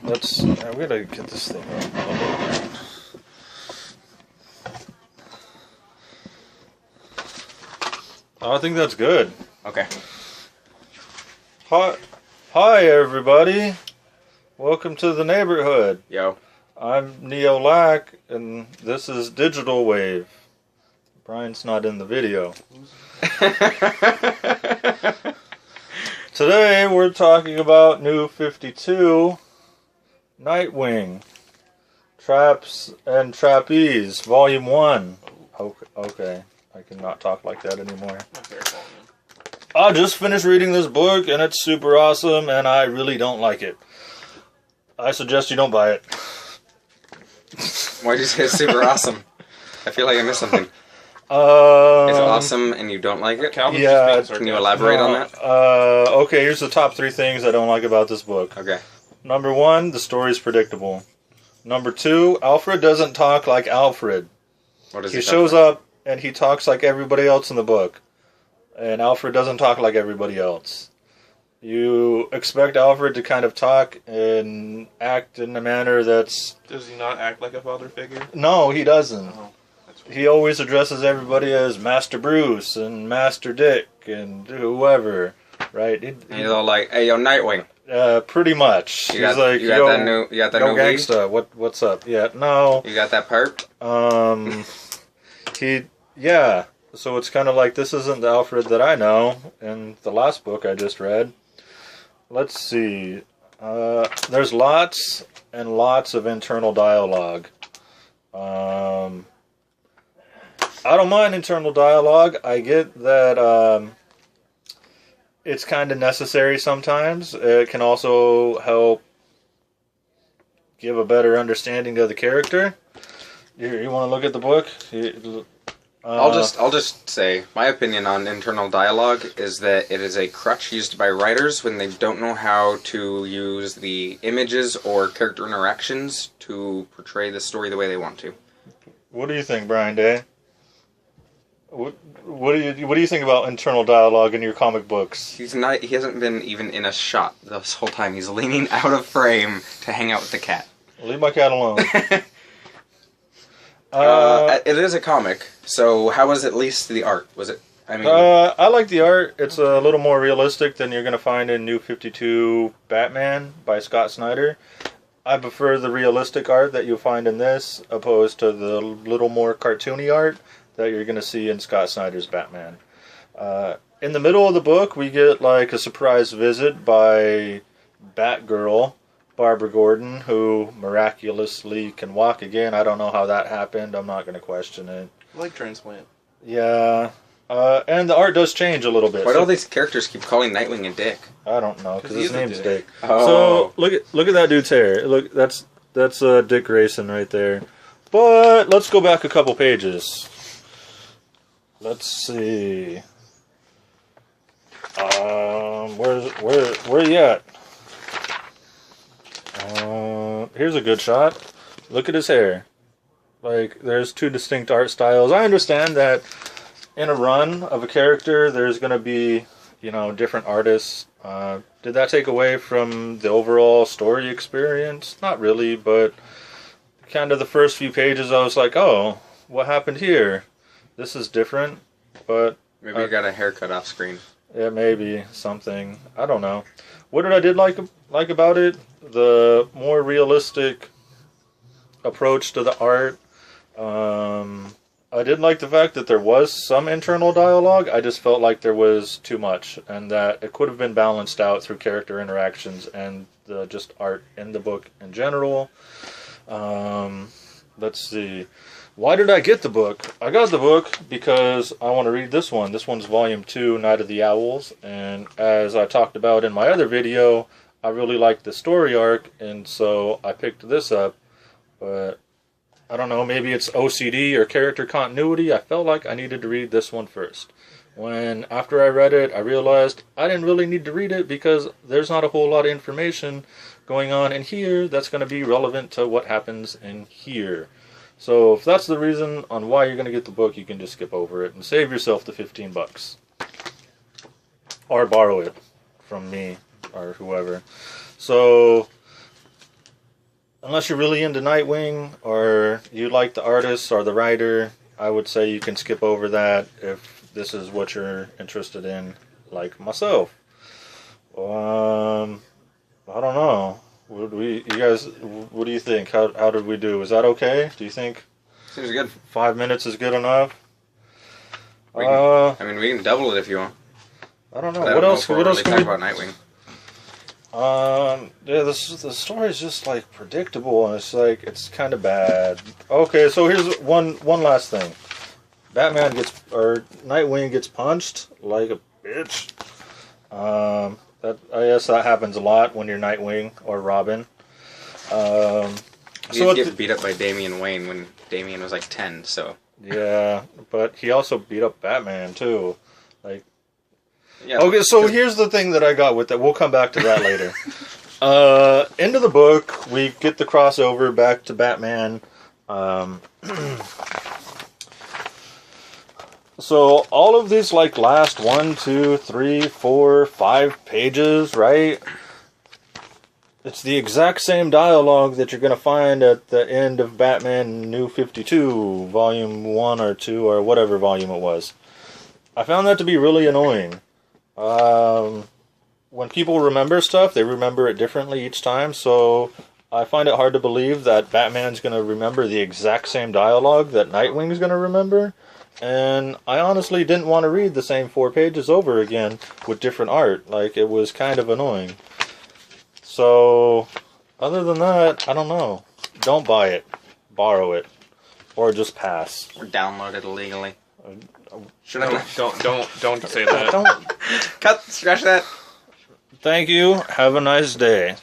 I'm gonna get this thing up. Oh, I think that's good. Okay. Hi everybody. Welcome to the neighborhood. Yo. I'm Neo Lack, and this is Digital Wave. Brian's not in the video. Today we're talking about New 52, Nightwing, Traps and Trapeze, Volume 1. Okay, I cannot talk like that anymore. I just finished reading this book, and it's super awesome, and I really don't like it. I suggest you don't buy it. Why'd you say it's super awesome? I feel like I missed something. Is it awesome and you don't like it? Yeah. Can you elaborate on that? Okay, here's the top 3 things I don't like about this book. Okay. Number 1, the story's predictable. Number 2, Alfred doesn't talk like Alfred. What does he shows up and he talks like everybody else in the book. And Alfred doesn't talk like everybody else. You expect Alfred to kind of talk and act in a manner that's... Does he not act like a father figure? No, he doesn't. Oh, he always addresses everybody as Master Bruce and Master Dick and whoever, right? And he's all like, "Hey, yo, Nightwing." Pretty much. You got that new gangsta. What's up? Yeah, no. You got that perp? Yeah. So it's kind of like, this isn't the Alfred that I know in the last book I just read. Let's see. There's lots and lots of internal dialogue. I don't mind internal dialogue. I get that it's kind of necessary sometimes. It can also help give a better understanding of the character. You want to look at the book? I'll just say my opinion on internal dialogue is that it is a crutch used by writers when they don't know how to use the images or character interactions to portray the story the way they want to. What do you think, Brian Day? What do you think about internal dialogue in your comic books? He hasn't been even in a shot this whole time. He's leaning out of frame to hang out with the cat. Leave my cat alone. It is a comic, so how was at least the art? Was it? I mean, I like the art. It's a little more realistic than you're going to find in New 52 Batman by Scott Snyder. I prefer the realistic art that you'll find in this, opposed to the little more cartoony art that you're going to see in Scott Snyder's Batman. In the middle of the book, we get like a surprise visit by Batgirl, Barbara Gordon, who miraculously can walk again. I don't know how that happened. I'm not going to question it. Leg transplant. Yeah. And the art does change a little bit. Why do all these characters keep calling Nightwing a dick? I don't know, because his name's Dick. Oh. So look at that dude's hair. Look, that's Dick Grayson right there. But let's go back a couple pages. Let's see. Where you at? Here's a good shot. Look at his hair. Like, there's 2 distinct art styles. I understand that in a run of a character, there's going to be, different artists. Did that take away from the overall story experience? Not really, but kind of the first few pages, I was like, oh, what happened here? This is different, but... Maybe you got a haircut off screen. Yeah, maybe. Something. I don't know. What did I like about it? The more realistic approach to the art. I did like the fact that there was some internal dialogue. I just felt like there was too much, and that it could have been balanced out through character interactions and the just art in the book in general. Let's see. Why did I get the book? I got the book because I want to read this one. This one's Volume 2, Night of the Owls. And as I talked about in my other video, I really liked the story arc, and so I picked this up. But I don't know, maybe it's OCD or character continuity. I felt like I needed to read this one first. When, after I read it, I realized I didn't really need to read it because there's not a whole lot of information going on in here that's going to be relevant to what happens in here. So if that's the reason on why you're going to get the book, you can just skip over it and save yourself the $15. Or borrow it from me or whoever. So unless you're really into Nightwing or you like the artist or the writer, I would say you can skip over that if this is what you're interested in, like myself. I don't know. What do you think? How did we do? Is that okay? Do you think Seems good. 5 minutes is good enough? We can double it if you want. I don't know. But What else? What else can we talk about Nightwing? Yeah, the story is just like predictable, and it's kind of bad. Okay, so here's one last thing. Nightwing gets punched like a bitch. I guess that happens a lot when you're Nightwing or Robin. He did get beat up by Damian Wayne when Damian was like 10, so... Yeah, but he also beat up Batman, too. Yeah, okay, so here's the thing that I got with that. We'll come back to that later. End of the book, we get the crossover back to Batman. So all of these last 1, 2, 3, 4, 5 pages, right? It's the exact same dialogue that you're going to find at the end of Batman New 52, Volume 1 or 2, or whatever volume it was. I found that to be really annoying. When people remember stuff, they remember it differently each time, so I find it hard to believe that Batman's going to remember the exact same dialogue that Nightwing's going to remember. And I honestly didn't want to read the same 4 pages over again with different art. It was kind of annoying. So, other than that, I don't know. Don't buy it. Borrow it. Or just pass. Or download it illegally. Should I? Don't say that. Don't. Cut. Scratch that. Thank you. Have a nice day.